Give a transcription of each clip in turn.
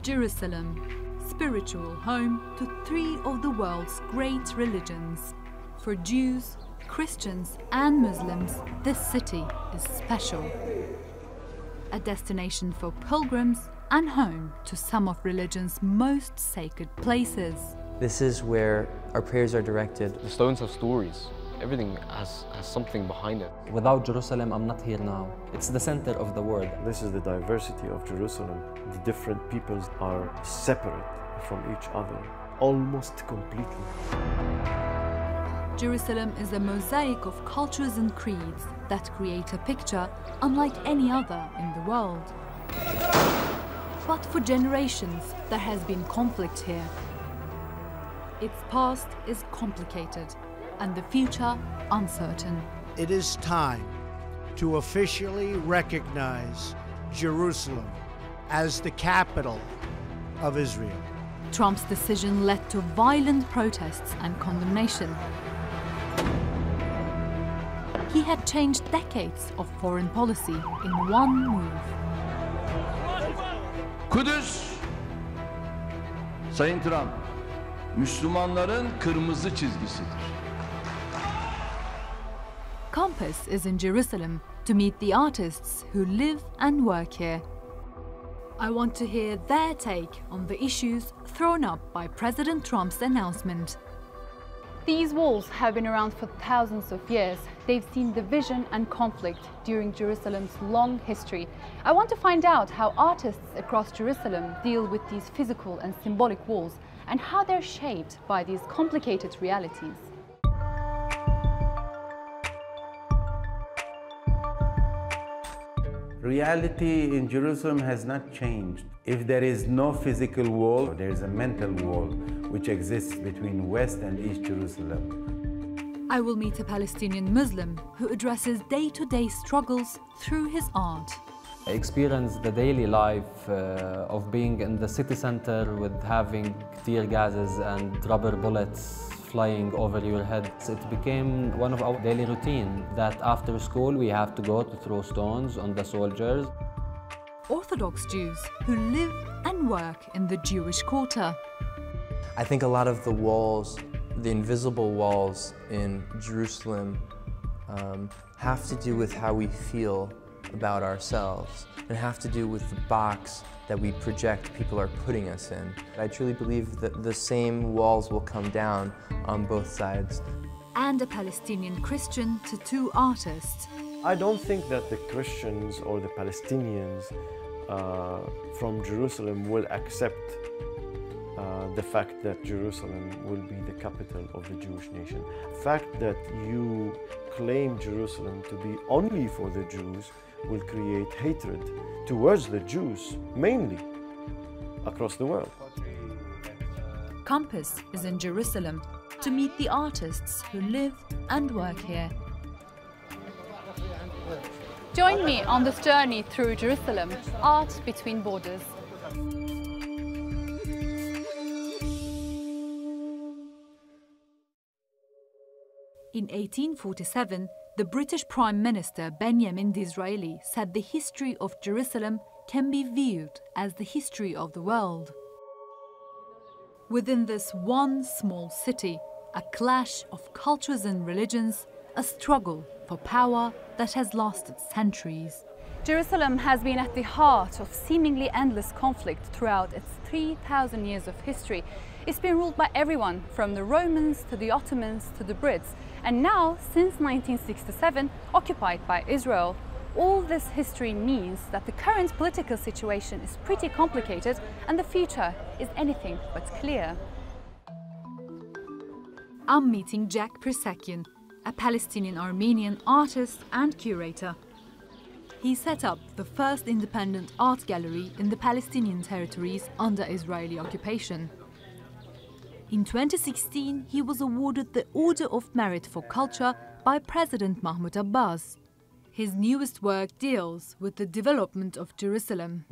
Jerusalem, spiritual home to three of the world's great religions. For Jews, Christians and Muslims, this city is special. A destination for pilgrims and home to some of religion's most sacred places. This is where our prayers are directed. The stones have stories. Everything has something behind it. Without Jerusalem, I'm not here now. It's the center of the world. This is the diversity of Jerusalem. The different peoples are separate from each other, almost completely. Jerusalem is a mosaic of cultures and creeds that create a picture unlike any other in the world. But for generations, there has been conflict here. Its past is complicated and the future uncertain. It is time to officially recognize Jerusalem as the capital of Israel. Trump's decision led to violent protests and condemnation. He had changed decades of foreign policy in one move. Kudüs, Sayın Trump, Müslümanların kırmızı çizgisidir. Compass is in Jerusalem to meet the artists who live and work here. I want to hear their take on the issues thrown up by President Trump's announcement. These walls have been around for thousands of years. They've seen division and conflict during Jerusalem's long history. I want to find out how artists across Jerusalem deal with these physical and symbolic walls and how they're shaped by these complicated realities. Reality in Jerusalem has not changed. If there is no physical wall, there is a mental wall which exists between West and East Jerusalem. I will meet a Palestinian Muslim who addresses day-to-day struggles through his art. I experienced the daily life of being in the city center with having tear gases and rubber bullets flying over your head. It became one of our daily routine that after school we have to go to throw stones on the soldiers. Orthodox Jews who live and work in the Jewish quarter. I think a lot of the walls, the invisible walls in Jerusalem, have to do with how we feel about ourselves and have to do with the box that we project people are putting us in. I truly believe that the same walls will come down on both sides. And a Palestinian Christian to two artists. I don't think that the Christians or the Palestinians from Jerusalem will accept the fact that Jerusalem will be the capital of the Jewish nation. The fact that you claim Jerusalem to be only for the Jews will create hatred towards the Jews, mainly across the world. Compass is in Jerusalem to meet the artists who live and work here. Join me on this journey through Jerusalem, art between borders. In 1847, the British Prime Minister Benjamin Disraeli said the history of Jerusalem can be viewed as the history of the world. Within this one small city, a clash of cultures and religions, a struggle for power that has lasted centuries. Jerusalem has been at the heart of seemingly endless conflict throughout its 3,000 years of history. It's been ruled by everyone, from the Romans to the Ottomans to the Brits, and now, since 1967, occupied by Israel. All this history means that the current political situation is pretty complicated and the future is anything but clear. I'm meeting Jack Persekian, a Palestinian Armenian artist and curator. He set up the first independent art gallery in the Palestinian territories under Israeli occupation. In 2016, he was awarded the Order of Merit for Culture by President Mahmoud Abbas. His newest work deals with the development of Jerusalem.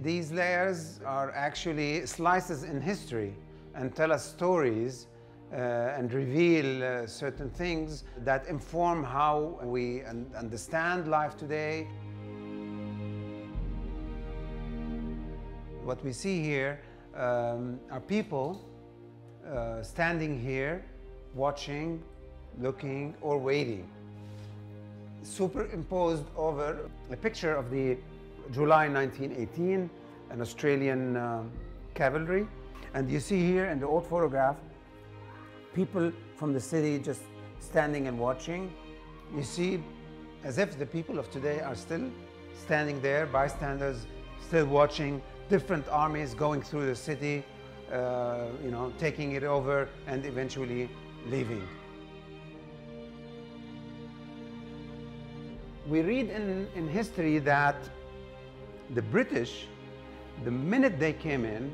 These layers are actually slices in history and tell us stories and reveal certain things that inform how we understand life today. What we see here are people standing here, watching, looking, or waiting. Superimposed over a picture of the July 1918, an Australian cavalry. And you see here in the old photograph, people from the city just standing and watching. You see as if the people of today are still standing there, bystanders, still watching different armies going through the city, you know, taking it over and eventually leaving. We read in history that the British, the minute they came in,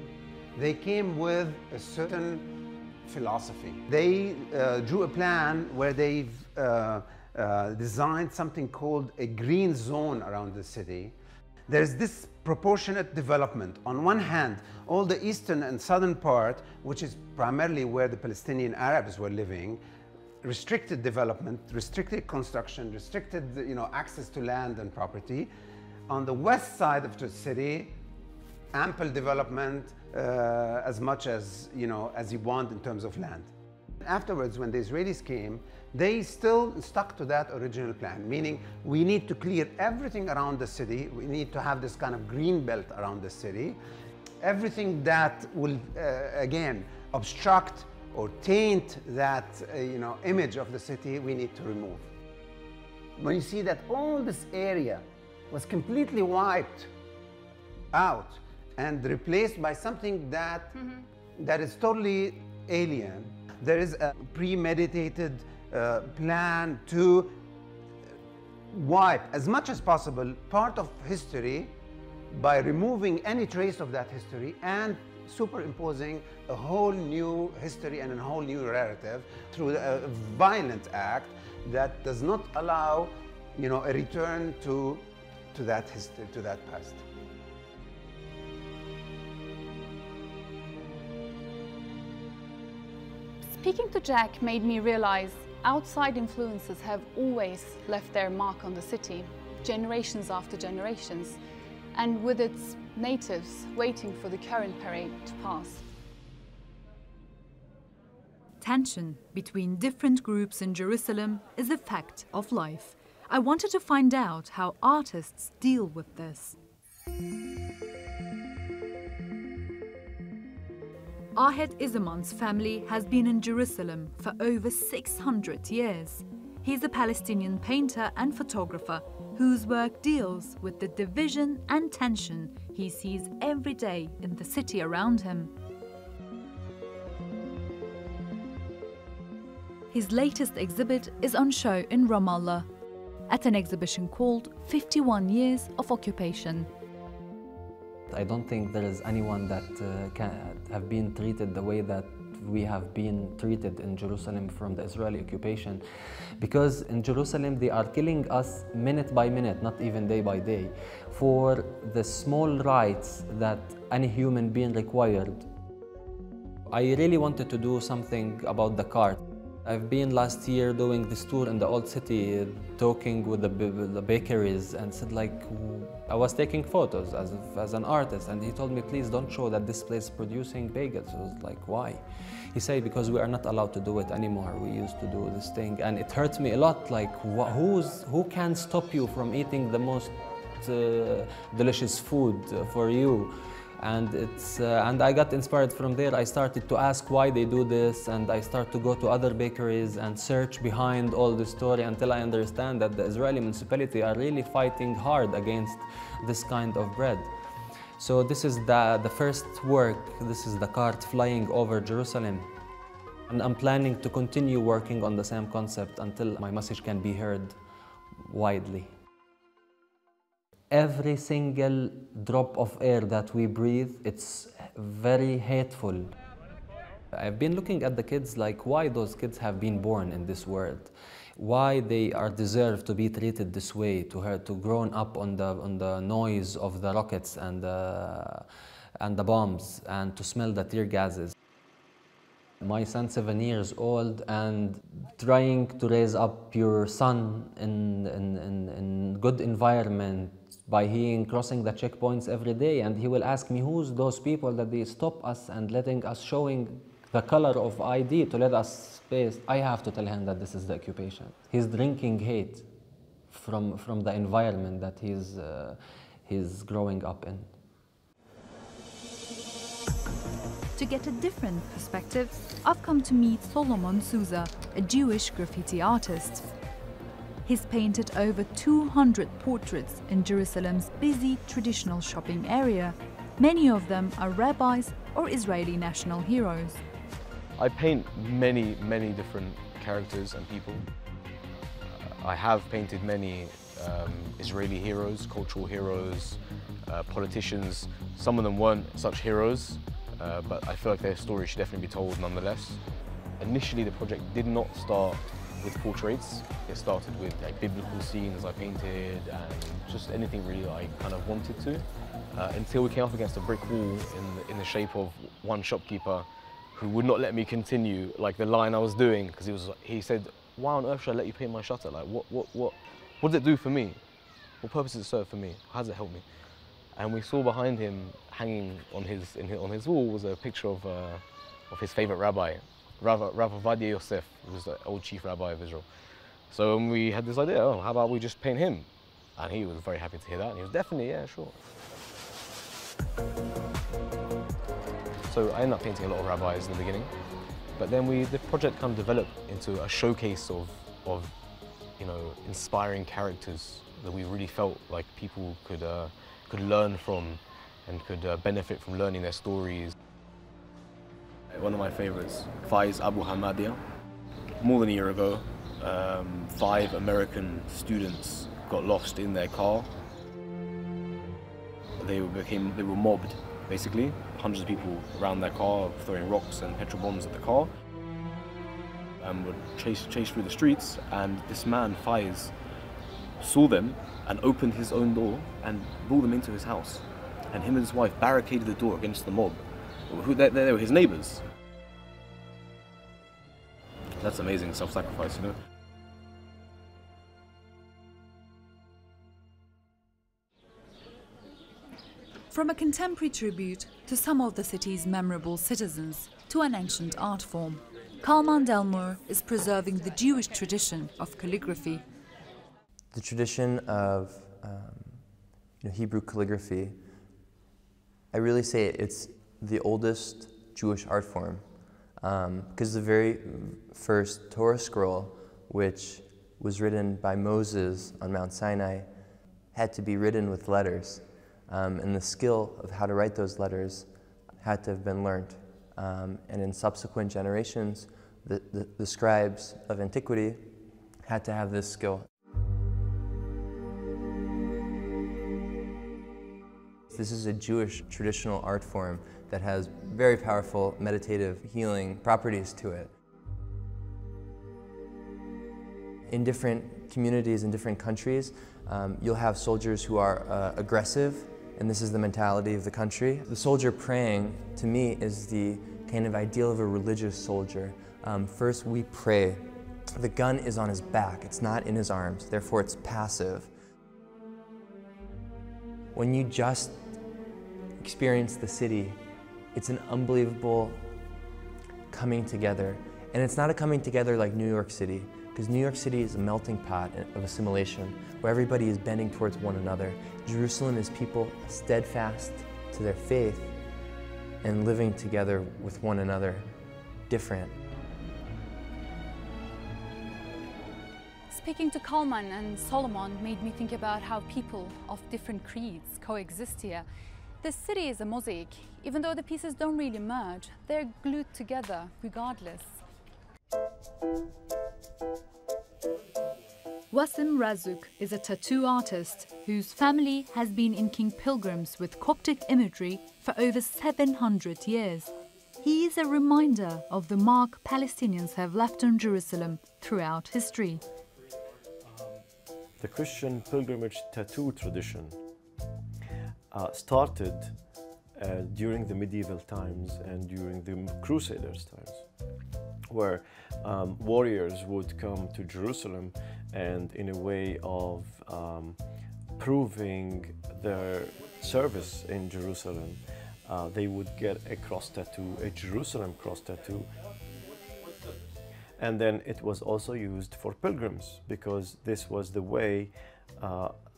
they came with a certain philosophy. They drew a plan where they've designed something called a green zone around the city. There's this proportionate development. On one hand, all the eastern and southern part, which is primarily where the Palestinian Arabs were living, restricted development, restricted construction, restricted, you know, access to land and property. On the west side of the city, ample development, as much as, you know, as you want in terms of land. Afterwards, when the Israelis came, they still stuck to that original plan, meaning we need to clear everything around the city. We need to have this kind of green belt around the city. Everything that will, again, obstruct or taint that, you know, image of the city, we need to remove. When you see that all this area was completely wiped out and replaced by something that, that is totally alien, there is a premeditated plan to wipe as much as possible part of history by removing any trace of that history and superimposing a whole new history and a whole new narrative through a violent act that does not allow, you know, a return to that history, to that past. Speaking to Jack made me realize outside influences have always left their mark on the city, generations after generations, and with its natives waiting for the current parade to pass. Tension between different groups in Jerusalem is a fact of life. I wanted to find out how artists deal with this. Ahed Izaman's family has been in Jerusalem for over 600 years. He's a Palestinian painter and photographer whose work deals with the division and tension he sees every day in the city around him. His latest exhibit is on show in Ramallah, at an exhibition called 51 Years of Occupation. I don't think there is anyone that can have been treated the way that we have been treated in Jerusalem from the Israeli occupation, because in Jerusalem they are killing us minute by minute, not even day by day, for the small rights that any human being required. I really wanted to do something about the cart. I've been last year doing this tour in the old city, talking with the bakeries, and said, like, I was taking photos as an artist, and he told me, please don't show that this place is producing bagels. I was like, why? He said, because we are not allowed to do it anymore. We used to do this thing, and it hurts me a lot. Like, who can stop you from eating the most delicious food for you? And I got inspired from there. I started to ask why they do this, and I started to go to other bakeries and search behind all the story until I understand that the Israeli municipality are really fighting hard against this kind of bread. So this is the first work. This is the cart flying over Jerusalem. And I'm planning to continue working on the same concept until my message can be heard widely. Every single drop of air that we breathe, it's very hateful. I've been looking at the kids like why those kids have been born in this world, why they are deserved to be treated this way, to grown up on the noise of the rockets and the bombs, and to smell the tear gases. My son, 7 years old, and trying to raise up your son in good environment by him crossing the checkpoints every day, and he will ask me, who's those people that they stop us and letting us showing the color of ID to let us space. I have to tell him that this is the occupation. He's drinking hate from the environment that he's growing up in. To get a different perspective, I've come to meet Solomon Souza, a Jewish graffiti artist. He's painted over 200 portraits in Jerusalem's busy traditional shopping area. Many of them are rabbis or Israeli national heroes. I paint many different characters and people. I have painted many Israeli heroes, cultural heroes, politicians. Some of them weren't such heroes, but I feel like their story should definitely be told nonetheless. Initially, the project did not start with portraits. It started with like biblical scenes I painted and just anything really that I kind of wanted to, until we came up against a brick wall in the shape of one shopkeeper who would not let me continue like the line I was doing, because he said, "Why on earth should I let you paint my shutter? Like what does it do for me? What purpose does it serve for me? How does it help me?" And we saw behind him, hanging on his wall, was a picture of his favorite rabbi, Rav Ovadia Yosef, who was the old chief rabbi of Israel. So we had this idea, oh, how about we just paint him? And he was very happy to hear that, and he was definitely, yeah, sure. So I ended up painting a lot of rabbis in the beginning, but then the project kind of developed into a showcase of inspiring characters that we really felt like people could learn from and could benefit from learning their stories. One of my favorites, Faiz Abu Hamadia. More than a year ago, 5 American students got lost in their car. They were mobbed, basically. Hundreds of people around their car throwing rocks and petrol bombs at the car. And were chased through the streets, and this man, Faiz, saw them and opened his own door and brought them into his house. And him and his wife barricaded the door against the mob. They were his neighbors. That's amazing self-sacrifice, you know? From a contemporary tribute to some of the city's memorable citizens to an ancient art form, Kalman Delmore is preserving the Jewish tradition of calligraphy. The tradition of Hebrew calligraphy, I really say it's the oldest Jewish art form, because the very first Torah scroll, which was written by Moses on Mount Sinai, had to be written with letters, and the skill of how to write those letters had to have been learned. And in subsequent generations, the scribes of antiquity had to have this skill. This is a Jewish traditional art form that has very powerful meditative healing properties to it. In different communities, in different countries, you'll have soldiers who are aggressive, and this is the mentality of the country. The soldier praying, to me, is the kind of ideal of a religious soldier. First, we pray. The gun is on his back, it's not in his arms, therefore it's passive. When you just experience the city, it's an unbelievable coming together. And it's not a coming together like New York City, because New York City is a melting pot of assimilation, where everybody is bending towards one another. Jerusalem is people steadfast to their faith and living together with one another, different. Speaking to Kalman and Solomon made me think about how people of different creeds coexist here. This city is a mosaic. Even though the pieces don't really merge, they're glued together regardless. Wasim Razuk is a tattoo artist whose family has been inking pilgrims with Coptic imagery for over 700 years. He is a reminder of the mark Palestinians have left on Jerusalem throughout history. The Christian pilgrimage tattoo tradition started during the medieval times and during the Crusaders' times, where warriors would come to Jerusalem and in a way of proving their service in Jerusalem, they would get a cross tattoo, a Jerusalem cross tattoo. And then it was also used for pilgrims, because this was the way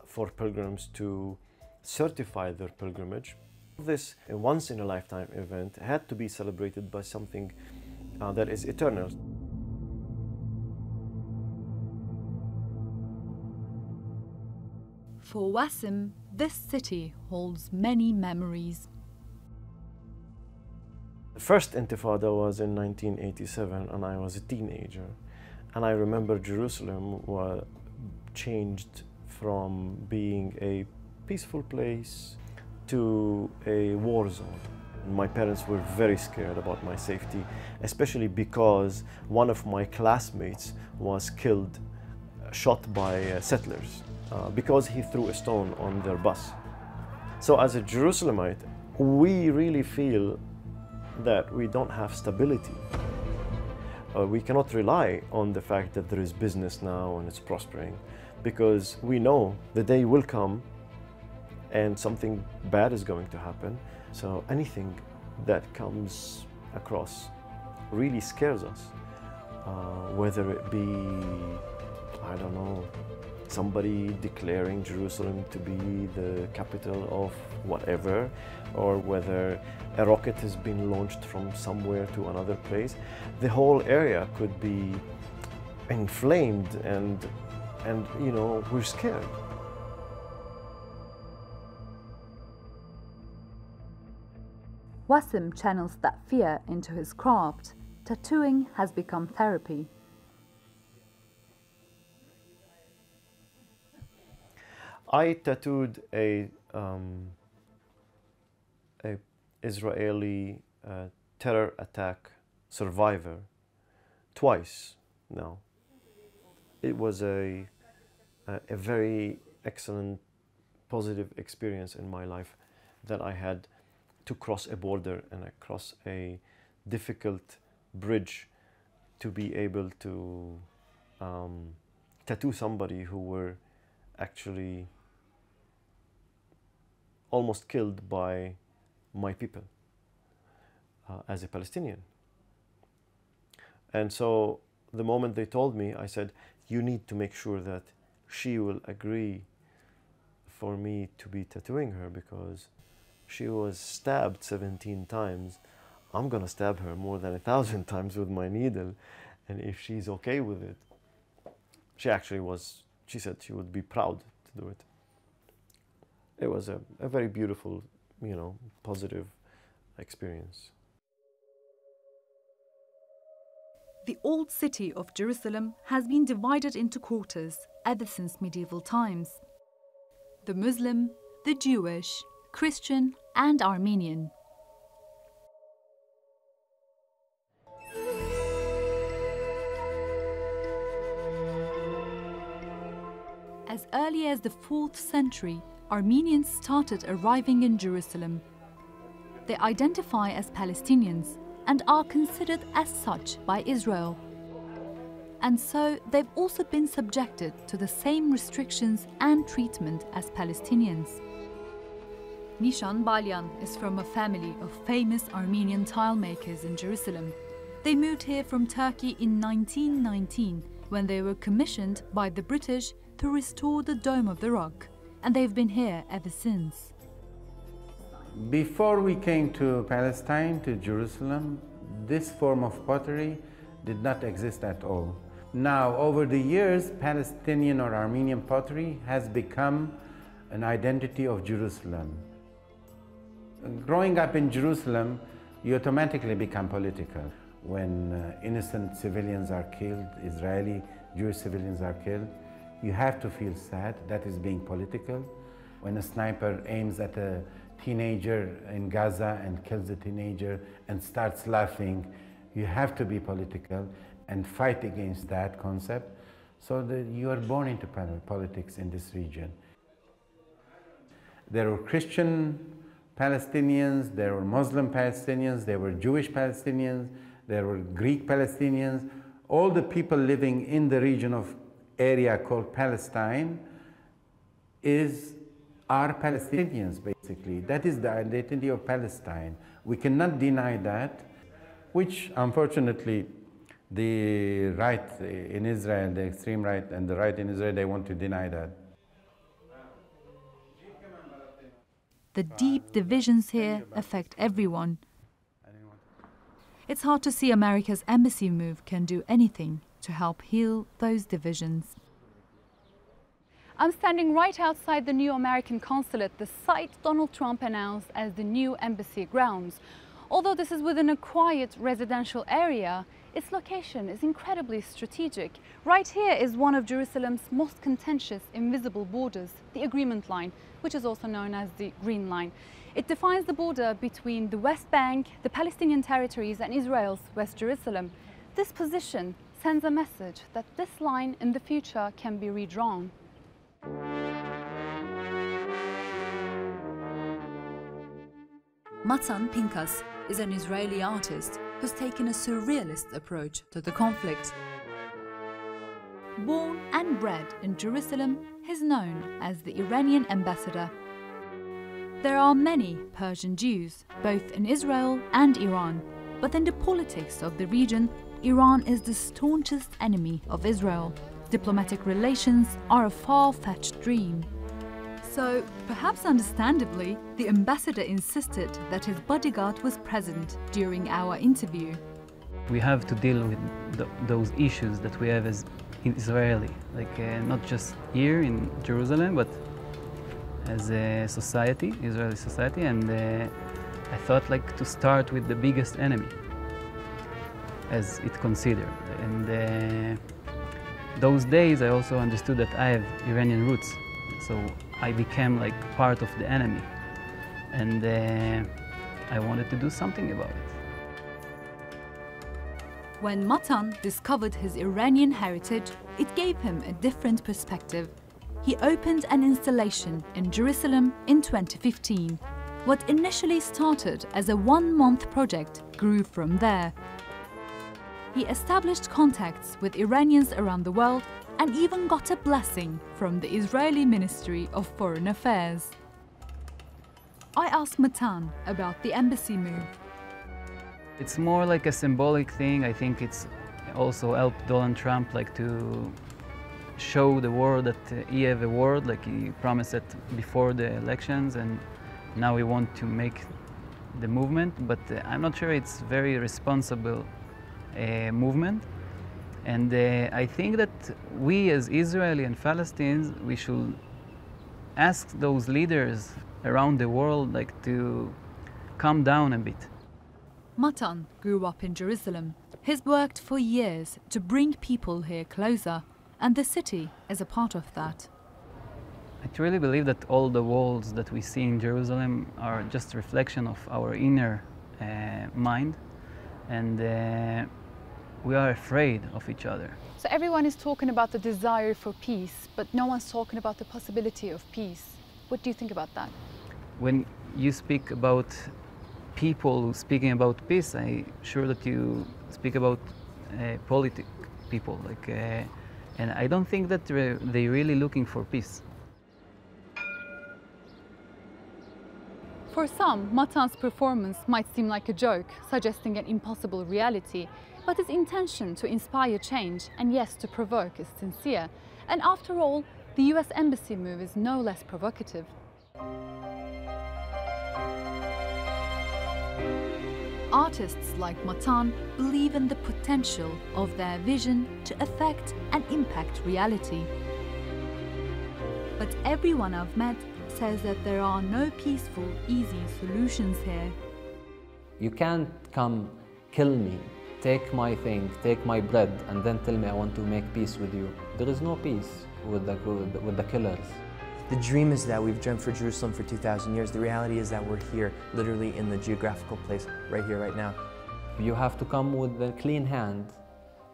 for pilgrims to certify their pilgrimage. This once-in-a-lifetime event had to be celebrated by something that is eternal. For Wassim, this city holds many memories. The first Intifada was in 1987, and I was a teenager. And I remember Jerusalem was changed from being a peaceful place to a war zone. My parents were very scared about my safety, especially because one of my classmates was killed, shot by settlers, because he threw a stone on their bus. So as a Jerusalemite, we really feel that we don't have stability. We cannot rely on the fact that there is business now and it's prospering, because we know the day will come and something bad is going to happen. So anything that comes across really scares us, whether it be, I don't know, somebody declaring Jerusalem to be the capital of whatever, or whether a rocket has been launched from somewhere to another place. The whole area could be inflamed, and you know, we're scared. Wassim channels that fear into his craft. Tattooing has become therapy. I tattooed a Israeli terror attack survivor twice now. It was a very excellent, positive experience in my life, that I had to cross a border and across a difficult bridge to be able to tattoo somebody who were actually almost killed by my people as a Palestinian. And so the moment they told me, I said, you need to make sure that she will agree for me to be tattooing her, because she was stabbed 17 times. I'm gonna stab her more than 1,000 times with my needle. And if she's okay with it, she actually was, she said she would be proud to do it. It was a very beautiful, you know, positive experience. The old city of Jerusalem has been divided into quarters ever since medieval times. The Muslim, the Jewish, Christian and Armenian. As early as the 4th century, Armenians started arriving in Jerusalem. They identify as Palestinians and are considered as such by Israel. And so they've also been subjected to the same restrictions and treatment as Palestinians. Nishan Balyan is from a family of famous Armenian tile makers in Jerusalem. They moved here from Turkey in 1919 when they were commissioned by the British to restore the Dome of the Rock, and they've been here ever since. Before we came to Palestine, to Jerusalem, this form of pottery did not exist at all. Now, over the years, Palestinian or Armenian pottery has become an identity of Jerusalem. Growing up in Jerusalem, you automatically become political. When innocent civilians are killed, Israeli Jewish civilians are killed, you have to feel sad. That is being political. When a sniper aims at a teenager in Gaza and kills the teenager and starts laughing, you have to be political and fight against that concept, so that you are born into politics in this region. There were Christian Palestinians, there were Muslim Palestinians, there were Jewish Palestinians, there were Greek Palestinians. All the people living in the region of area called Palestine are Palestinians, basically. That is the identity of Palestine. We cannot deny that, which unfortunately the right in Israel, the extreme right and the right in Israel, they want to deny that. The deep divisions here affect everyone. It's hard to see America's embassy move can do anything to help heal those divisions. I'm standing right outside the new American consulate, the site Donald Trump announced as the new embassy grounds. Although this is within a quiet residential area, its location is incredibly strategic. Right here is one of Jerusalem's most contentious invisible borders, the Agreement Line, which is also known as the Green Line. It defines the border between the West Bank, the Palestinian territories and Israel's West Jerusalem. This position sends a message that this line in the future can be redrawn. Matan Pinkas is an Israeli artist who's taken a surrealist approach to the conflict. Born and bred in Jerusalem, he's known as the Iranian Ambassador. There are many Persian Jews, both in Israel and Iran, but in the politics of the region, Iran is the staunchest enemy of Israel. Diplomatic relations are a far-fetched dream. So, perhaps understandably, the ambassador insisted that his bodyguard was present during our interview. We have to deal with those issues that we have as Israeli, like not just here in Jerusalem, but as a society, Israeli society, and I thought like to start with the biggest enemy, as it considered. And those days I also understood that I have Iranian roots, so I became like part of the enemy, and I wanted to do something about it. When Matan discovered his Iranian heritage, it gave him a different perspective. He opened an installation in Jerusalem in 2015. What initially started as a one-month project grew from there. He established contacts with Iranians around the world and even got a blessing from the Israeli Ministry of Foreign Affairs. I asked Matan about the embassy move. It's more like a symbolic thing. I think it's also helped Donald Trump like to show the world that he have a word, like he promised it before the elections, and now we want to make the movement, but I'm not sure it's very responsible movement. And I think that we as Israeli and Palestinians, we should ask those leaders around the world like to calm down a bit. Matan grew up in Jerusalem. He's worked for years to bring people here closer, and the city is a part of that. I truly believe that all the walls that we see in Jerusalem are just a reflection of our inner mind, and we are afraid of each other. So everyone is talking about the desire for peace, but no one's talking about the possibility of peace. What do you think about that? When you speak about people speaking about peace, I'm sure that you speak about politic people, like, and I don't think that they're really looking for peace. For some, Matan's performance might seem like a joke, suggesting an impossible reality, but his intention to inspire change and yes, to provoke is sincere. And after all, the US embassy move is no less provocative. Artists like Matan believe in the potential of their vision to affect and impact reality. But everyone I've met says that there are no peaceful, easy solutions here. You can't come kill me, take my thing, take my bread, and then tell me I want to make peace with you. There is no peace with the killers. The dream is that we've dreamt for Jerusalem for 2,000 years. The reality is that we're here, literally in the geographical place, right here, right now. You have to come with a clean hand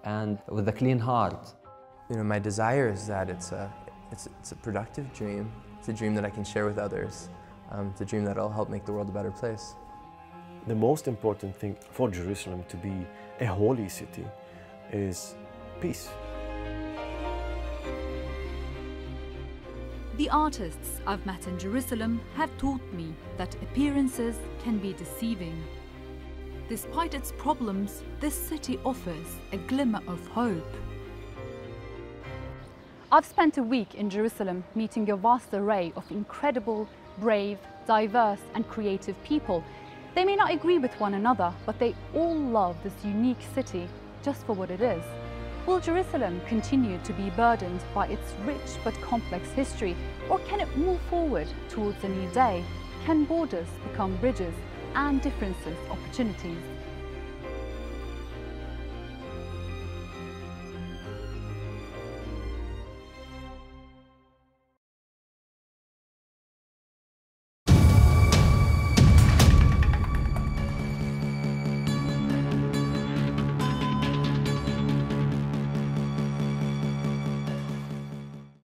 and with a clean heart. You know, my desire is that it's a productive dream. It's a dream that I can share with others. It's a dream that'll help make the world a better place. The most important thing for Jerusalem to be a holy city is peace. The artists I've met in Jerusalem have taught me that appearances can be deceiving. Despite its problems, this city offers a glimmer of hope. I've spent a week in Jerusalem meeting a vast array of incredible, brave, diverse and creative people. They may not agree with one another, but they all love this unique city just for what it is. Will Jerusalem continue to be burdened by its rich but complex history, or can it move forward towards a new day? Can borders become bridges and differences opportunities?